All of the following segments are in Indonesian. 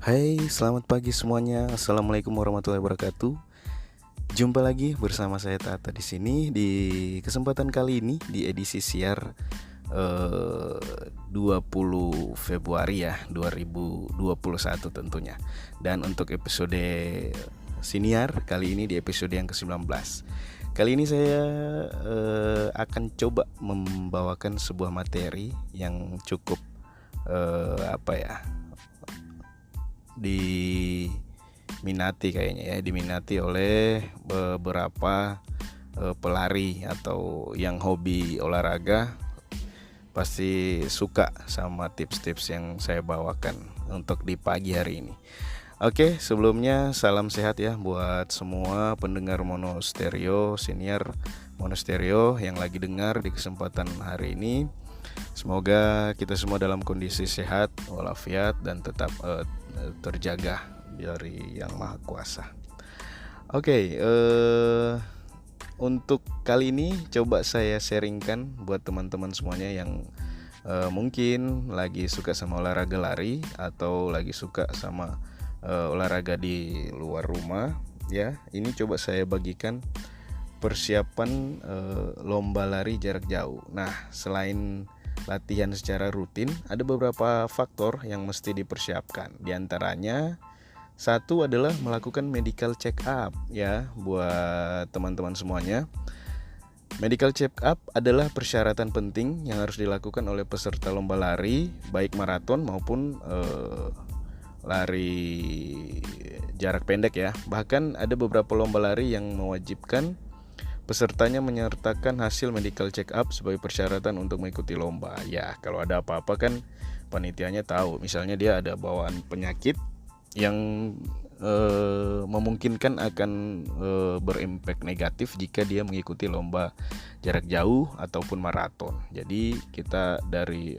Hai, selamat pagi semuanya. Assalamualaikum warahmatullahi wabarakatuh. Jumpa lagi bersama saya Tata di sini di kesempatan kali ini di edisi siar 20 Februari ya 2021 tentunya. Dan untuk episode siniar kali ini di episode yang ke-19. Kali ini saya akan coba membawakan sebuah materi yang cukup diminati oleh beberapa pelari atau yang hobi olahraga. Pasti suka sama tips-tips yang saya bawakan untuk di pagi hari ini. Oke, sebelumnya salam sehat ya buat semua pendengar Mono Stereo, senior Mono Stereo yang lagi dengar di kesempatan hari ini. Semoga kita semua dalam kondisi sehat walafiat dan tetap terjaga dari Yang Maha Kuasa. Oke, untuk kali ini coba saya sharingkan buat teman-teman semuanya yang mungkin lagi suka sama olahraga lari atau lagi suka sama olahraga di luar rumah ya. Ini coba saya bagikan persiapan lomba lari jarak jauh. Nah, selain latihan secara rutin, ada beberapa faktor yang mesti dipersiapkan. Di antaranya satu adalah melakukan medical check up ya buat teman-teman semuanya. Medical check up adalah persyaratan penting yang harus dilakukan oleh peserta lomba lari, baik maraton maupun lari jarak pendek ya. Bahkan ada beberapa lomba lari yang mewajibkan pesertanya menyertakan hasil medical check up sebagai persyaratan untuk mengikuti lomba. Ya, kalau ada apa-apa kan panitianya tahu. Misalnya dia ada bawaan penyakit yang memungkinkan akan berimpact negatif jika dia mengikuti lomba jarak jauh ataupun maraton. Jadi kita dari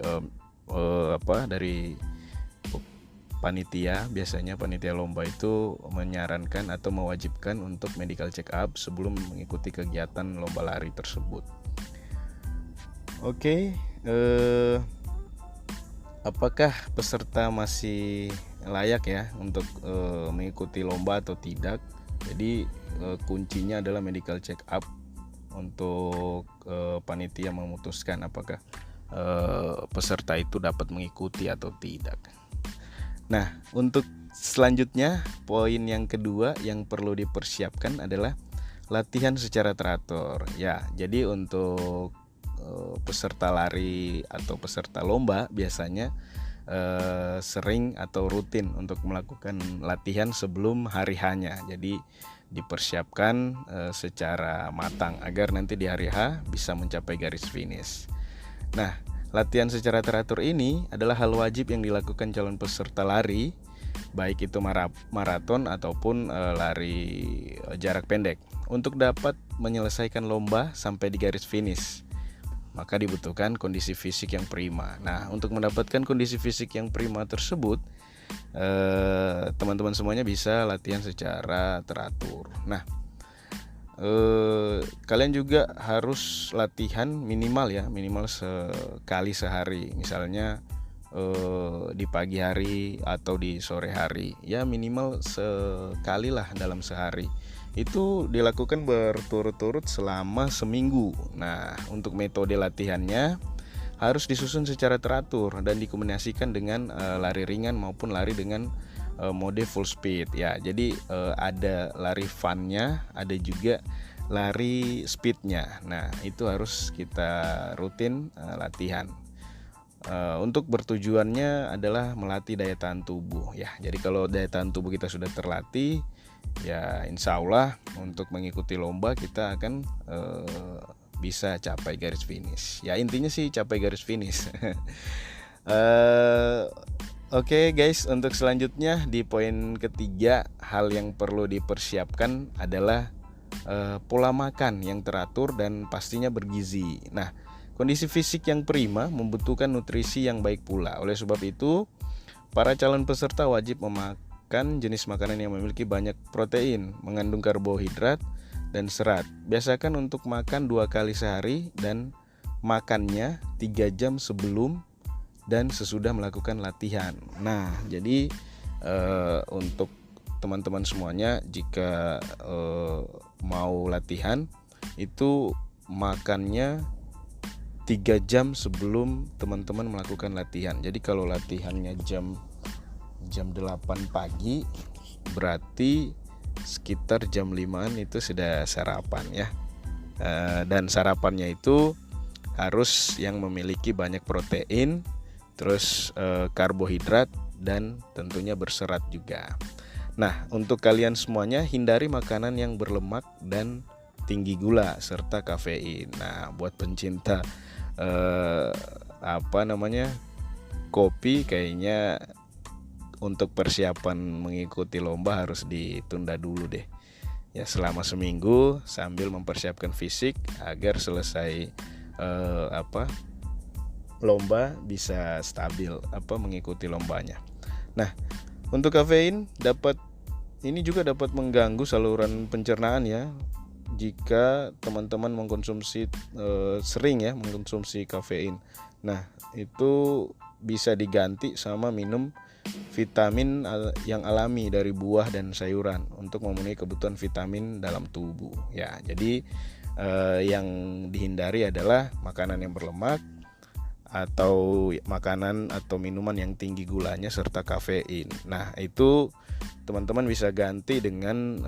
biasanya panitia lomba itu menyarankan atau mewajibkan untuk medical check up sebelum mengikuti kegiatan lomba lari tersebut. Oke, apakah peserta masih layak ya untuk mengikuti lomba atau tidak? Jadi kuncinya adalah medical check up untuk panitia memutuskan apakah peserta itu dapat mengikuti atau tidak. Nah, untuk selanjutnya poin yang kedua yang perlu dipersiapkan adalah latihan secara teratur. Ya, jadi untuk peserta lari atau peserta lomba biasanya sering atau rutin untuk melakukan latihan sebelum hari H-nya. Jadi dipersiapkan secara matang agar nanti di hari H bisa mencapai garis finish. Nah, latihan secara teratur ini adalah hal wajib yang dilakukan calon peserta lari, baik itu maraton ataupun lari jarak pendek, untuk dapat menyelesaikan lomba sampai di garis finish. Maka dibutuhkan kondisi fisik yang prima. Nah, untuk mendapatkan kondisi fisik yang prima tersebut, teman-teman semuanya bisa latihan secara teratur. Nah, kalian juga harus latihan minimal sekali sehari, misalnya di pagi hari atau di sore hari ya, minimal sekali lah dalam sehari. Itu dilakukan berturut-turut selama seminggu. Nah, untuk metode latihannya harus disusun secara teratur dan dikombinasikan dengan lari ringan maupun lari dengan mode full speed ya. Jadi ada lari funnya, ada juga lari speednya. Nah, itu harus kita rutin latihan. Untuk bertujuannya adalah melatih daya tahan tubuh ya. Jadi kalau daya tahan tubuh kita sudah terlatih ya, insya Allah untuk mengikuti lomba kita akan bisa capai garis finish. Ya, intinya sih capai garis finish. Oke guys, untuk selanjutnya di poin ketiga, hal yang perlu dipersiapkan adalah pola makan yang teratur dan pastinya bergizi. Nah, kondisi fisik yang prima membutuhkan nutrisi yang baik pula. Oleh sebab itu, para calon peserta wajib memakan jenis makanan yang memiliki banyak protein, mengandung karbohidrat dan serat. Biasakan untuk makan 2 kali sehari dan makannya 3 jam sebelum dan sesudah melakukan latihan. Nah, jadi Untuk teman-teman semuanya, jika mau latihan itu makannya 3 jam sebelum teman-teman melakukan latihan. Jadi kalau latihannya jam 8 pagi, berarti sekitar jam 5-an itu sudah sarapan ya. Dan sarapannya itu harus yang memiliki banyak protein, terus karbohidrat, dan tentunya berserat juga. Nah, untuk kalian semuanya, hindari makanan yang berlemak dan tinggi gula serta kafein. Nah, buat pencinta kopi, kayaknya untuk persiapan mengikuti lomba harus ditunda dulu deh ya, selama seminggu, sambil mempersiapkan fisik agar selesai lomba bisa stabil mengikuti lombanya. Nah, untuk kafein juga dapat mengganggu saluran pencernaan ya, jika teman-teman mengkonsumsi sering ya mengkonsumsi kafein. Nah, itu bisa diganti sama minum vitamin yang alami dari buah dan sayuran untuk memenuhi kebutuhan vitamin dalam tubuh ya. Jadi yang dihindari adalah makanan yang berlemak atau makanan atau minuman yang tinggi gulanya serta kafein. Nah, itu teman-teman bisa ganti dengan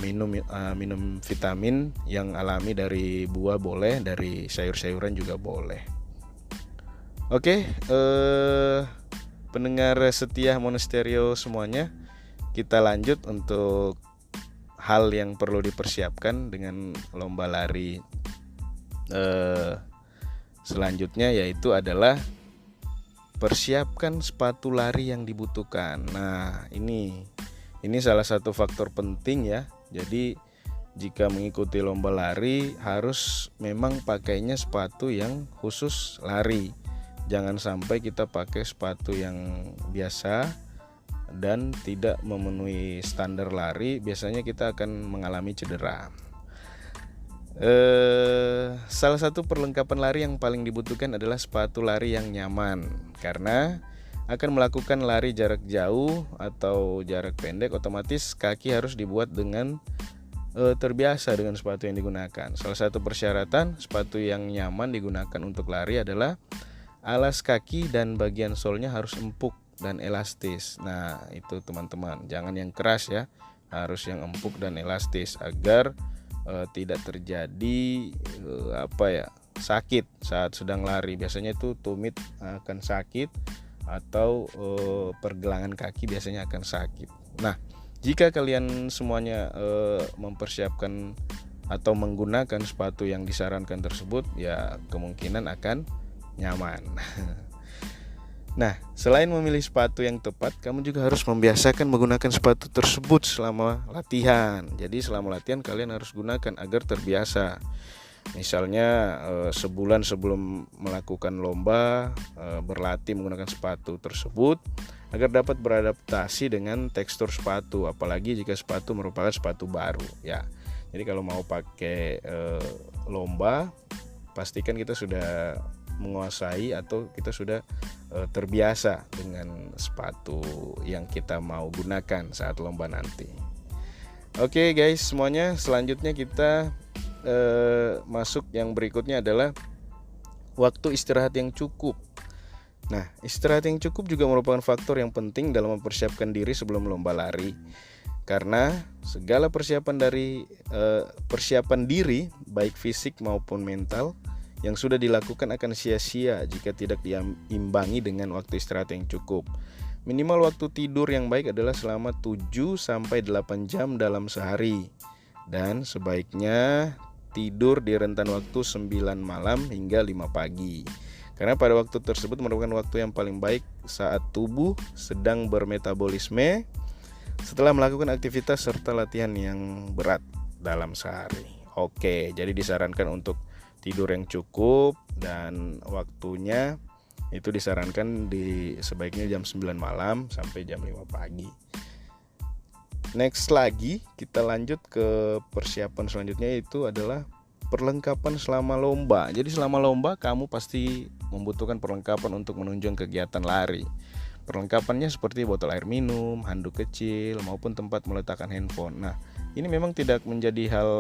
minum vitamin yang alami dari buah boleh, dari sayur-sayuran juga boleh. Oke, pendengar setia Monasterio semuanya, kita lanjut untuk hal yang perlu dipersiapkan dengan lomba lari selanjutnya, yaitu adalah persiapkan sepatu lari yang dibutuhkan. Nah, ini salah satu faktor penting ya. Jadi jika mengikuti lomba lari harus memang pakainya sepatu yang khusus lari. Jangan sampai kita pakai sepatu yang biasa dan tidak memenuhi standar lari, biasanya kita akan mengalami cedera. Salah satu perlengkapan lari yang paling dibutuhkan adalah sepatu lari yang nyaman, karena akan melakukan lari jarak jauh atau jarak pendek, otomatis kaki harus dibuat dengan terbiasa dengan sepatu yang digunakan. Salah satu persyaratan sepatu yang nyaman digunakan untuk lari adalah alas kaki dan bagian solnya harus empuk dan elastis. Nah, itu teman-teman, jangan yang keras ya, harus yang empuk dan elastis agar tidak terjadi sakit saat sedang lari. Biasanya itu tumit akan sakit atau pergelangan kaki biasanya akan sakit. Nah, jika kalian semuanya mempersiapkan atau menggunakan sepatu yang disarankan tersebut, ya kemungkinan akan nyaman. Nah, selain memilih sepatu yang tepat, kamu juga harus membiasakan menggunakan sepatu tersebut selama latihan. Jadi selama latihan kalian harus gunakan agar terbiasa. Misalnya sebulan sebelum melakukan lomba, berlatih menggunakan sepatu tersebut agar dapat beradaptasi dengan tekstur sepatu, apalagi jika sepatu merupakan sepatu baru ya. Jadi kalau mau pakai lomba, pastikan kita sudah menguasai atau kita sudah terbiasa dengan sepatu yang kita mau gunakan saat lomba nanti. Oke guys semuanya, selanjutnya kita masuk yang berikutnya adalah waktu istirahat yang cukup. Nah, istirahat yang cukup juga merupakan faktor yang penting dalam mempersiapkan diri sebelum lomba lari. Karena segala persiapan diri baik fisik maupun mental yang sudah dilakukan akan sia-sia jika tidak diimbangi dengan waktu istirahat yang cukup. Minimal waktu tidur yang baik adalah selama 7-8 jam dalam sehari. Dan sebaiknya tidur di rentan waktu 9 malam hingga 5 pagi. Karena pada waktu tersebut merupakan waktu yang paling baik saat tubuh sedang bermetabolisme setelah melakukan aktivitas serta latihan yang berat dalam sehari. Oke, jadi disarankan untuk tidur yang cukup dan waktunya itu disarankan sebaiknya jam 9 malam sampai jam 5 pagi. Next lagi kita lanjut ke persiapan selanjutnya, yaitu adalah perlengkapan selama lomba. Jadi selama lomba kamu pasti membutuhkan perlengkapan untuk menunjang kegiatan lari. perlengkapannya seperti botol air minum, handuk kecil, maupun tempat meletakkan handphone. Nah, ini memang tidak menjadi hal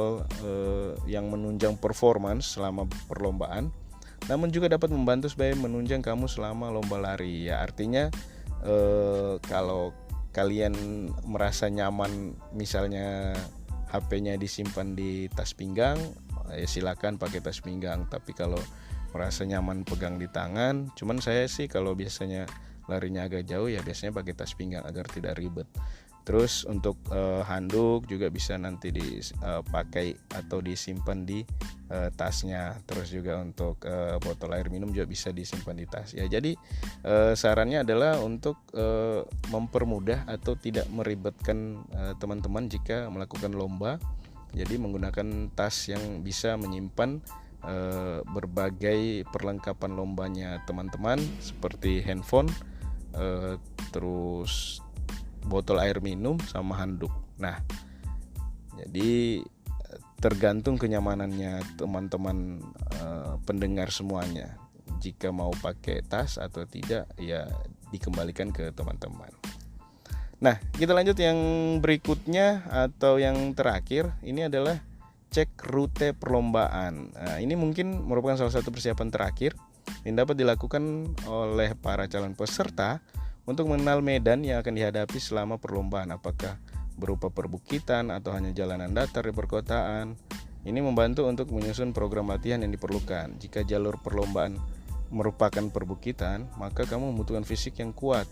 yang menunjang performance selama perlombaan, namun juga dapat membantu supaya menunjang kamu selama lomba lari. Ya, artinya kalau kalian merasa nyaman, misalnya HP-nya disimpan di tas pinggang, ya silakan pakai tas pinggang. Tapi kalau merasa nyaman pegang di tangan, cuman saya sih kalau biasanya larinya agak jauh ya biasanya pakai tas pinggang agar tidak ribet. Terus untuk handuk juga bisa nanti dipakai atau disimpan di tasnya. Terus juga untuk botol air minum juga bisa disimpan di tas. Ya, jadi sarannya adalah untuk mempermudah atau tidak meribetkan teman-teman jika melakukan lomba. Jadi menggunakan tas yang bisa menyimpan berbagai perlengkapan lombanya teman-teman seperti handphone, terus botol air minum sama handuk. Nah, jadi tergantung kenyamanannya teman-teman pendengar semuanya. Jika mau pakai tas atau tidak, ya dikembalikan ke teman-teman. Nah, kita lanjut yang berikutnya atau yang terakhir. Ini adalah cek rute perlombaan. Nah, ini mungkin merupakan salah satu persiapan terakhir yang dapat dilakukan oleh para calon peserta untuk mengenal medan yang akan dihadapi selama perlombaan, apakah berupa perbukitan atau hanya jalanan datar di perkotaan. Ini membantu untuk menyusun program latihan yang diperlukan. Jika jalur perlombaan merupakan perbukitan, maka kamu membutuhkan fisik yang kuat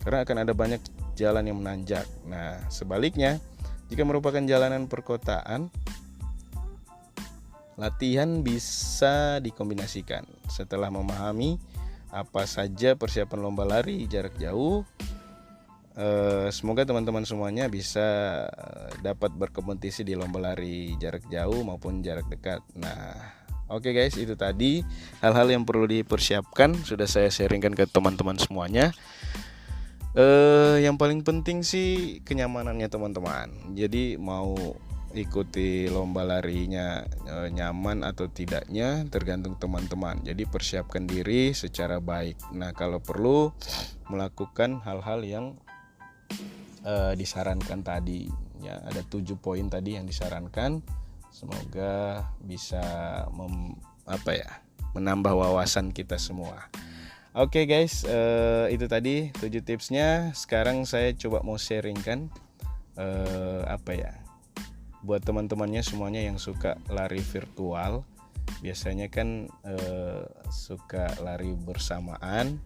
karena akan ada banyak jalan yang menanjak. Nah, sebaliknya, jika merupakan jalanan perkotaan, latihan bisa dikombinasikan. Setelah memahami apa saja persiapan lomba lari jarak jauh, semoga teman-teman semuanya bisa dapat berkompetisi di lomba lari jarak jauh maupun jarak dekat. Nah, oke guys, itu tadi hal-hal yang perlu dipersiapkan sudah saya sharingkan ke teman-teman semuanya. Yang paling penting sih kenyamanannya teman-teman. Jadi mau ikuti lomba larinya nyaman atau tidaknya tergantung teman-teman. Jadi persiapkan diri secara baik. Nah, kalau perlu melakukan hal-hal yang disarankan tadi, ya ada 7 poin tadi yang disarankan. Semoga bisa menambah wawasan kita semua. Oke guys, itu tadi 7 tipsnya. Sekarang saya coba mau sharingkan buat teman-temannya semuanya yang suka lari virtual. Biasanya kan suka lari bersamaan.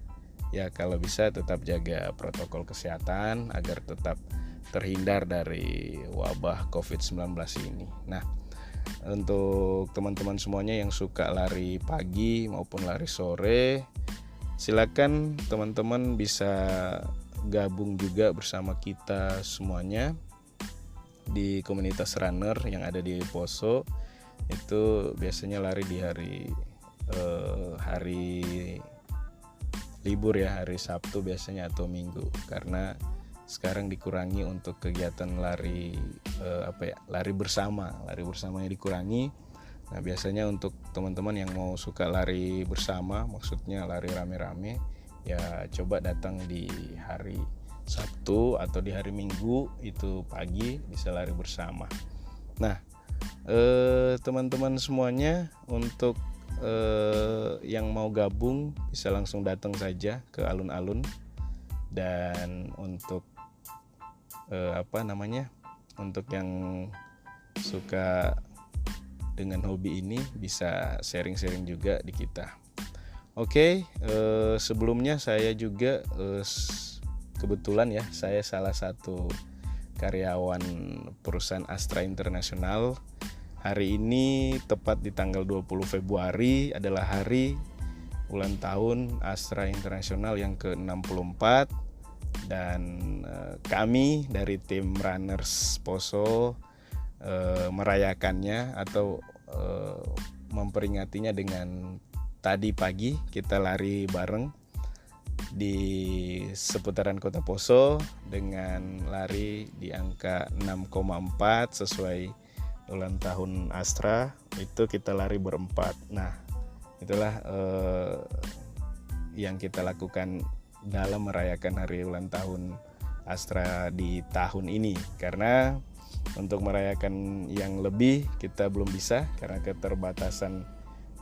Ya, kalau bisa tetap jaga protokol kesehatan agar tetap terhindar dari wabah COVID-19 ini. Nah, untuk teman-teman semuanya yang suka lari pagi maupun lari sore, silakan teman-teman bisa gabung juga bersama kita semuanya di komunitas runner yang ada di Poso. Itu biasanya lari di hari libur ya, hari Sabtu biasanya atau Minggu, karena sekarang dikurangi untuk kegiatan lari lari bersamanya dikurangi. Nah, biasanya untuk teman-teman yang mau suka lari bersama, maksudnya lari rame-rame, ya coba datang di hari Sabtu atau di hari Minggu itu pagi bisa lari bersama. Nah, teman-teman semuanya untuk yang mau gabung bisa langsung datang saja ke alun-alun. Dan untuk untuk yang suka dengan hobi ini bisa sharing-sharing juga di kita. Oke, sebelumnya saya juga kebetulan ya, saya salah satu karyawan perusahaan Astra International. Hari ini tepat di tanggal 20 Februari adalah hari ulang tahun Astra International yang ke-64, dan kami dari tim Runners Poso merayakannya atau memperingatinya dengan tadi pagi kita lari bareng di seputaran Kota Poso dengan lari di angka 6,4 sesuai ulang tahun Astra. Itu kita lari berempat. Nah, itulah yang kita lakukan dalam merayakan hari ulang tahun Astra di tahun ini, karena untuk merayakan yang lebih kita belum bisa karena keterbatasan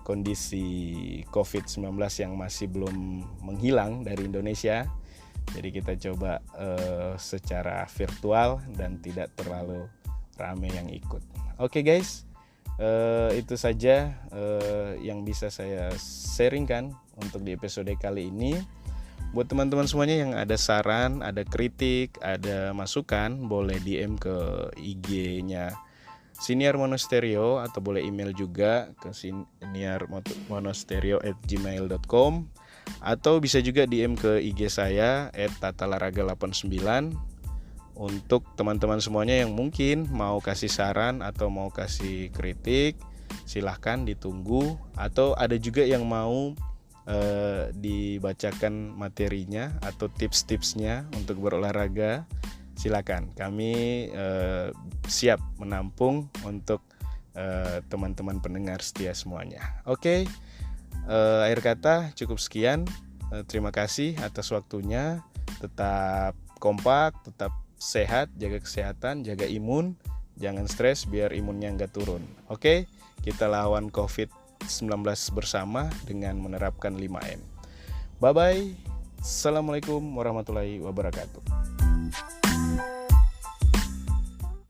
kondisi COVID-19 yang masih belum menghilang dari Indonesia. Jadi kita coba secara virtual dan tidak terlalu ramai yang ikut. Oke guys, itu saja yang bisa saya sharingkan untuk di episode kali ini. Buat teman-teman semuanya yang ada saran, ada kritik, ada masukan, boleh DM ke IG-nya Siniar Monasterio atau boleh email juga ke siniarmonasterio@gmail.com atau bisa juga DM ke IG saya @tatalaraga89. Untuk teman-teman semuanya yang mungkin mau kasih saran atau mau kasih kritik, silahkan ditunggu. Atau ada juga yang mau dibacakan materinya atau tips-tipsnya untuk berolahraga, silakan. Kami siap menampung untuk teman-teman pendengar setia semuanya. Oke, akhir kata cukup sekian. Terima kasih atas waktunya. Tetap kompak, tetap sehat, jaga kesehatan, jaga imun, jangan stres biar imunnya nggak turun. Oke, kita lawan COVID-19 bersama dengan menerapkan 5M. Bye-bye. Assalamualaikum warahmatullahi wabarakatuh.